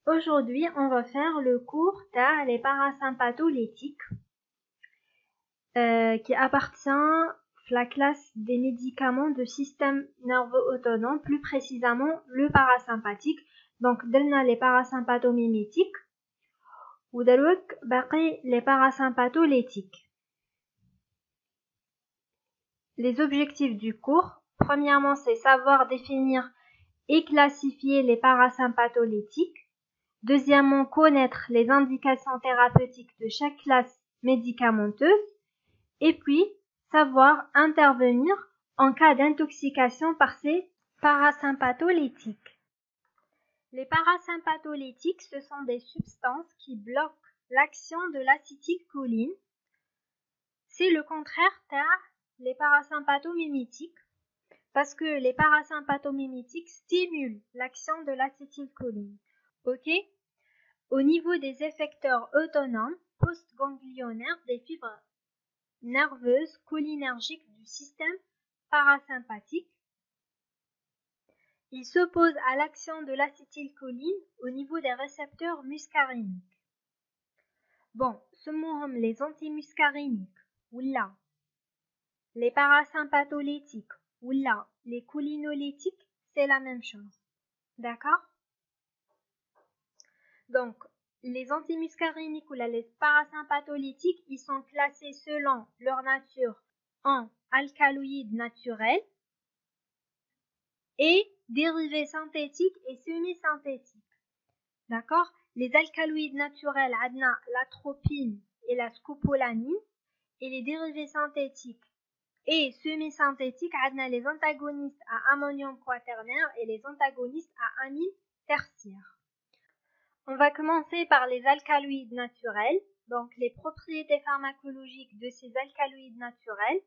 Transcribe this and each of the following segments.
Aujourd'hui, on va faire le cours les parasympatholytiques qui appartient à la classe des médicaments de système nerveux autonome, plus précisément le parasympathique. Donc, on a les parasympathomimétiques ou les parasympatholytiques. Les objectifs du cours, premièrement, c'est savoir définir et classifier les parasympatholytiques. Deuxièmement, connaître les indications thérapeutiques de chaque classe médicamenteuse. Et puis, savoir intervenir en cas d'intoxication par ces parasympatholytiques. Les parasympatholytiques, ce sont des substances qui bloquent l'action de l'acétylcholine. C'est le contraire les parasympathomimétiques, parce que les parasympathomimétiques stimulent l'action de l'acétylcholine. Ok? Au niveau des effecteurs autonomes postganglionnaires des fibres nerveuses cholinergiques du système parasympathique, ils s'opposent à l'action de l'acétylcholine au niveau des récepteurs muscariniques. Bon, ce sont les antimuscariniques, ou là, les parasympatholytiques, ou là, les cholinolytiques, c'est la même chose. D'accord? Donc, les antimuscariniques ou les parasympatholytiques, ils sont classés selon leur nature en alcaloïdes naturels et dérivés synthétiques et semi-synthétiques. D'accord? Les alcaloïdes naturels, adna l'atropine et la scopolamine, et les dérivés synthétiques et semi-synthétiques, adna les antagonistes à ammonium quaternaire et les antagonistes à amine tertiaire. On va commencer par les alcaloïdes naturels, donc les propriétés pharmacologiques de ces alcaloïdes naturels.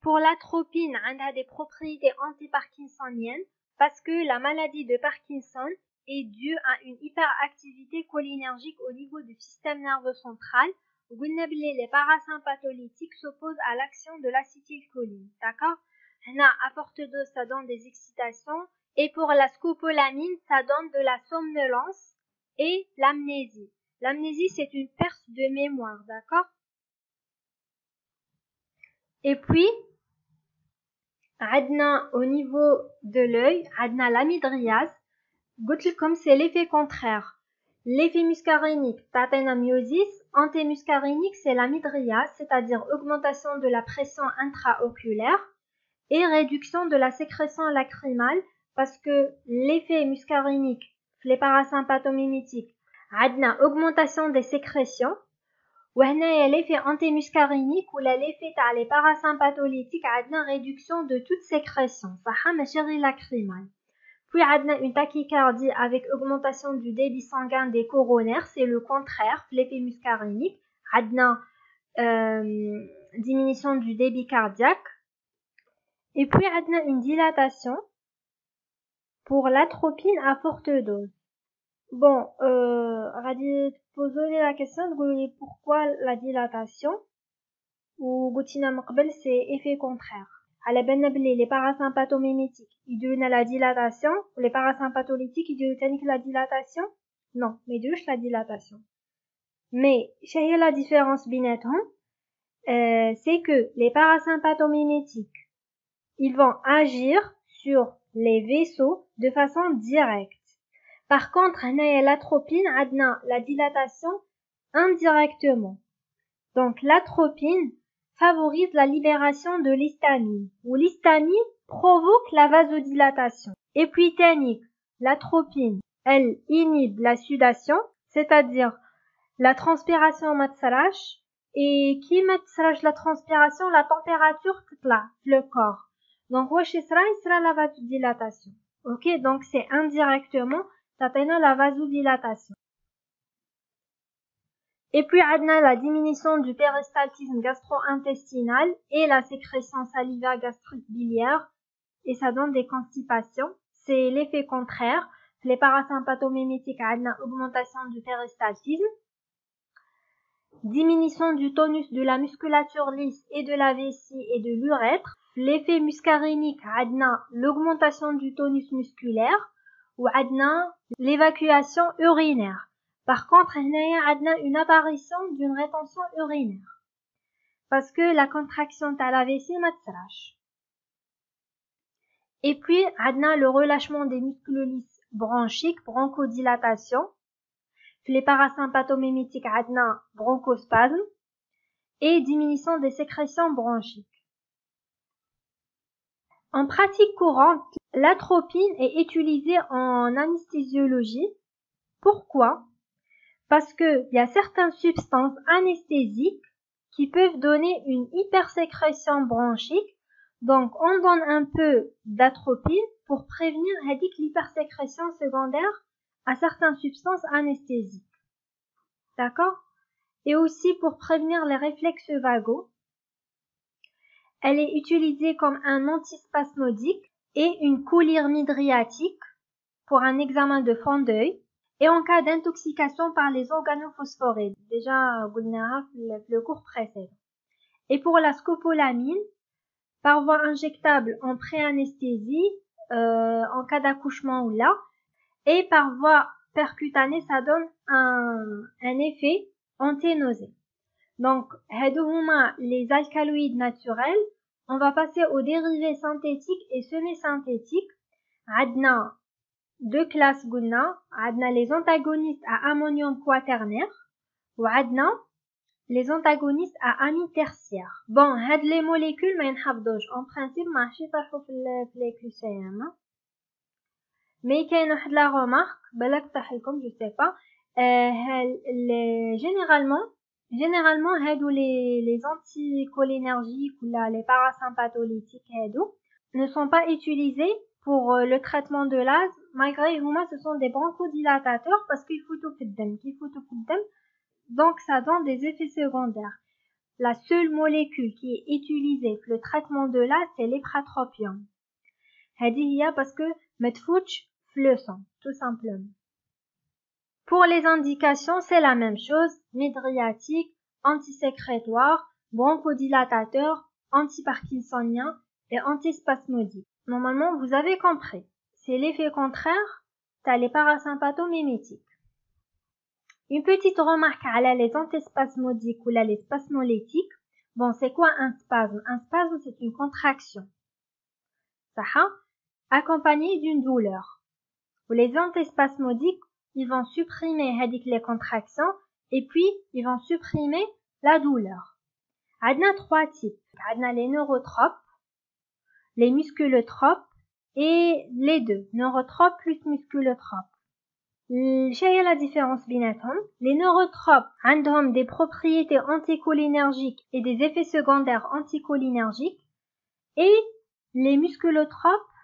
Pour l'atropine, elle a des propriétés anti-parkinsoniennes parce que la maladie de Parkinson est due à une hyperactivité cholinergique au niveau du système nerveux central. Les parasympatholytiques s'opposent à l'action de l'acétylcholine. D'accord? À forte dose, ça donne des excitations. Et pour la scopolamine, ça donne de la somnolence et l'amnésie. L'amnésie, c'est une perte de mémoire, d'accord? Et puis, au niveau de l'œil, l'amydriase, comme c'est l'effet contraire. L'effet muscarinique, tatena myosis, antimuscarinique, c'est l'amydriase, c'est-à-dire augmentation de la pression intraoculaire et réduction de la sécrétion lacrymale, parce que l'effet muscarinique, les parasympathomimétiques, adna augmentation des sécrétions, ou l'effet antimuscarinique ou l'effet les parasympatholytiques, adna réduction de toute sécrétion, ça machiri lacrymale. Puis adna une tachycardie avec augmentation du débit sanguin des coronaires, c'est le contraire, l'effet muscarinique, adna diminution du débit cardiaque. Et puis, on a une dilatation pour l'atropine à forte dose. Bon, غادي poser la question de pourquoi la dilatation ou قلتينا من قبل c'est effet contraire. على بالنا بلي les parasympathomimétiques يديروا لنا la dilatation ou les parasympatholytiques يديروا تانيك la dilatation. Non, ما يديروش la dilatation. Mais شنو هي la différence بيناتهم? C'est que les parasympathomimétiques ils vont agir sur les vaisseaux de façon directe. Par contre, l'atropine a la dilatation indirectement. Donc, l'atropine favorise la libération de l'histamine, ou l'histamine provoque la vasodilatation. Et puis, l'atropine, elle inhibe la sudation, c'est-à-dire la transpiration matsarach, et qui matsarach la transpiration, la température le corps. Donc, il sera la vasodilatation. Ok, donc c'est indirectement, la vasodilatation. Et puis, on a la diminution du péristaltisme gastro-intestinal et la sécrétion salivaire gastrique biliaire, et ça donne des constipations. C'est l'effet contraire. Les parasympathomimétiques ont une augmentation du péristaltisme, diminution du tonus de la musculature lisse et de la vessie et de l'urètre. L'effet muscarinique a l'augmentation du tonus musculaire, وعندنا l'évacuation urinaire. Par contre, هنايا عندنا une apparition d'une rétention urinaire parce que la contraction تاع la vessie ما تصراش. Et puis عندنا le relâchement des muscles lisses bronchiques, bronchodilatation. Les parasympathomimétiques عندنا bronchospasme et diminution des sécrétions bronchiques. En pratique courante, l'atropine est utilisée en anesthésiologie. Pourquoi? Parce qu'il y a certaines substances anesthésiques qui peuvent donner une hypersécrétion bronchique. Donc, on donne un peu d'atropine pour prévenir l'hypersécrétion secondaire à certaines substances anesthésiques. D'accord? Et aussi pour prévenir les réflexes vagaux. Elle est utilisée comme un antispasmodique et une coulure midriatique pour un examen de fond d'œil et en cas d'intoxication par les organophosphorides. Déjà, le cours précédent. Et pour la scopolamine, par voie injectable en pré-anesthésie, en cas d'accouchement ou là, et par voie percutanée, ça donne un effet anti-nausée. Donc, les alcaloïdes naturels, on va passer aux dérivés synthétiques et semi-synthétiques. عندنا deux classes قلنا عندنا les antagonistes à ammonium quaternaire وعندنا les antagonistes à amine tertiaire. Bon, هاد les molécules ما ينحفظوش en principe ماشي يطيحوا في les QCM. Mais كاين واحد la remarque بالك طيح لكم je sais pas. Généralement هادو les anticholinergiques ou les parasympatholytiques هادو ne sont pas utilisés pour le traitement de l'asthme malgré ce sont des bronchodilatateurs parce qu'il faut tout donc ça donne des effets secondaires. La seule molécule qui est utilisée pour le traitement de l'asthme c'est l'épratropium. هذه هي parce que ما تفوتش في le sang tout simplement. Pour les indications, c'est la même chose, midriatique, antisécrétoire, bronchodilatateur, antiparkinsonien et antispasmodique. Normalement, vous avez compris. C'est l'effet contraire, t'as les parasympathomimétiques. Une petite remarque à les antispasmodiques ou les spasmolytiques. Bon, c'est quoi un spasme? Un spasme, c'est une contraction. Ça, accompagnée d'une douleur. Ou les antispasmodiques, ils vont supprimer les contractions et puis ils vont supprimer la douleur. On a trois types. On a les neurotropes, les musculotropes et les deux, neurotropes plus musculotropes. Quelle est la différence بيناتهم? Les neurotropes ont des propriétés anticholinergiques et des effets secondaires anticholinergiques et les musculotropes,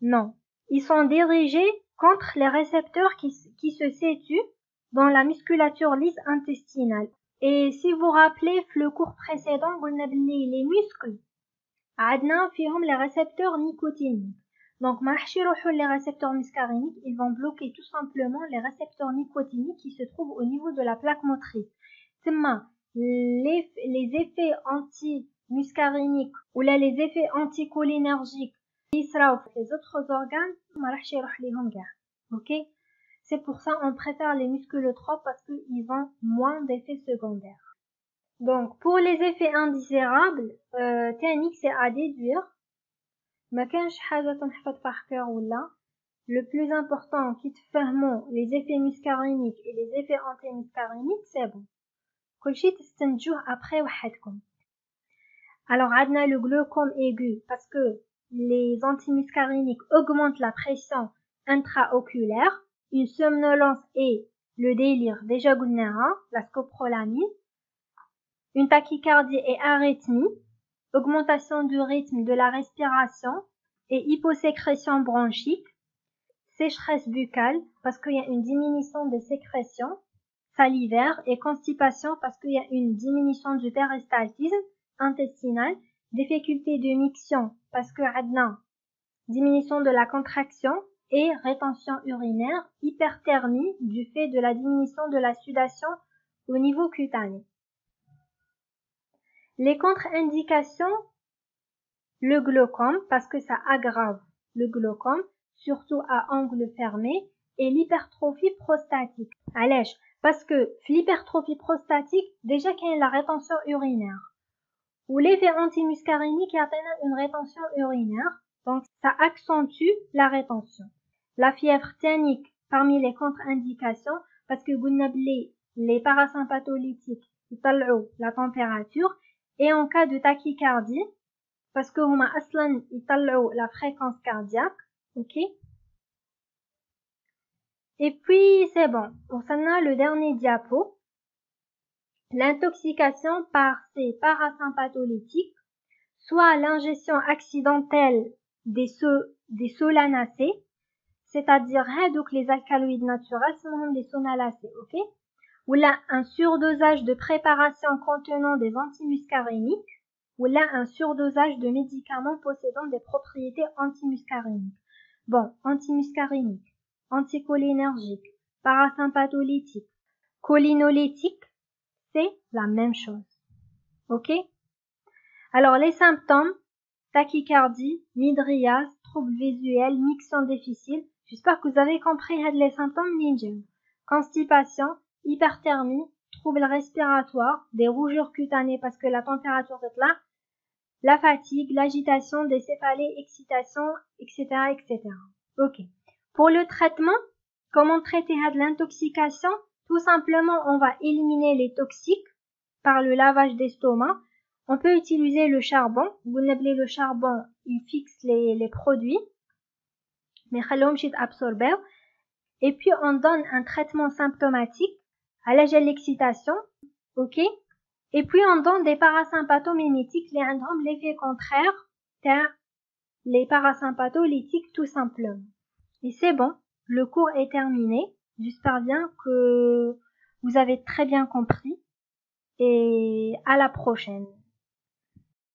non. Ils sont dirigés contre les récepteurs qui se situent dans la musculature lisse intestinale. Et si vous rappelez le cours précédent, les muscles, فيهم les récepteurs nicotiniques. Donc, les récepteurs muscariniques, ils vont bloquer tout simplement les récepteurs nicotiniques qui se trouvent au niveau de la plaque motrice. Les effets anti-muscariniques ou là les effets anticholinergiques les autres organes ok, c'est pour ça on préfère les musculotropes parce qu'ils ont moins d'effets secondaires. Donc pour les effets indésirables technique c'est à déduire ما كانش حاجه تنحفظ par cœur ولا le plus important qui تفهموا les effets muscariniques et les effets antimuscariniques c'est bon كلشي تستنتجوه après وحدكم. Alors عندنا le glaucome aigu parce que les antimuscariniques augmentent la pression intraoculaire, une somnolence et le délire, déjà قلناها, la scopolamine, une tachycardie et arythmie, augmentation du rythme de la respiration et hyposécrétion bronchique, sécheresse buccale parce qu'il y a une diminution des sécrétions salivaires et constipation parce qu'il y a une diminution du péristaltisme intestinal, difficulté de miction parce que عندنا diminution de la contraction et rétention urinaire, hyperthermie du fait de la diminution de la sudation au niveau cutané. Les contre-indications, le glaucome parce que ça aggrave le glaucome, surtout à angle fermé, et l'hypertrophie prostatique. علاش parce que l'hypertrophie prostatique déjà qu'il y a la rétention urinaire ou l'effet antimuscarénique y a une rétention urinaire, donc ça accentue la rétention. La fièvre tannique parmi les contre-indications parce que les parasympatholytiques ils طلعوا la température, et en cas de tachycardie parce que هما اصلا يطلعوا la fréquence cardiaque. OK. Et puis c'est bon, on s'en a le dernier diapo. L'intoxication par ces parasympatholytiques, soit l'ingestion accidentelle des solanacées, c'est-à-dire donc les alcaloïdes naturels sont des solanacées, OK? Ou là un surdosage de préparations contenant des antimuscaréniques, ou là un surdosage de médicaments possédant des propriétés antimuscaréniques. Bon, antimuscaréniques, anticholinergiques, parasympatholytiques, cholinolytiques, c'est la même chose. OK? Alors les symptômes, tachycardie, mydriase, troubles visuels, miction difficile. J'espère que vous avez compris les symptômes ninja. Constipation, hyperthermie, troubles respiratoires, des rougeurs cutanées parce que la température est là, la fatigue, l'agitation, des céphalées, excitation, etc., etc. OK. Pour le traitement, comment traiter l'intoxication? Tout simplement, on va éliminer les toxiques par le lavage d'estomac. On peut utiliser le charbon. Vous n'appelez le charbon, il fixe les produits, mais خليهمش absorber. Et puis on donne un traitement symptomatique à la l'excitation, OK? Et puis on donne des parasympathomimétiques, les ont l'effet contraire les parasympatholytiques tout simplement. Et c'est bon, le cours est terminé. J'espère bien que vous avez très bien compris et à la prochaine.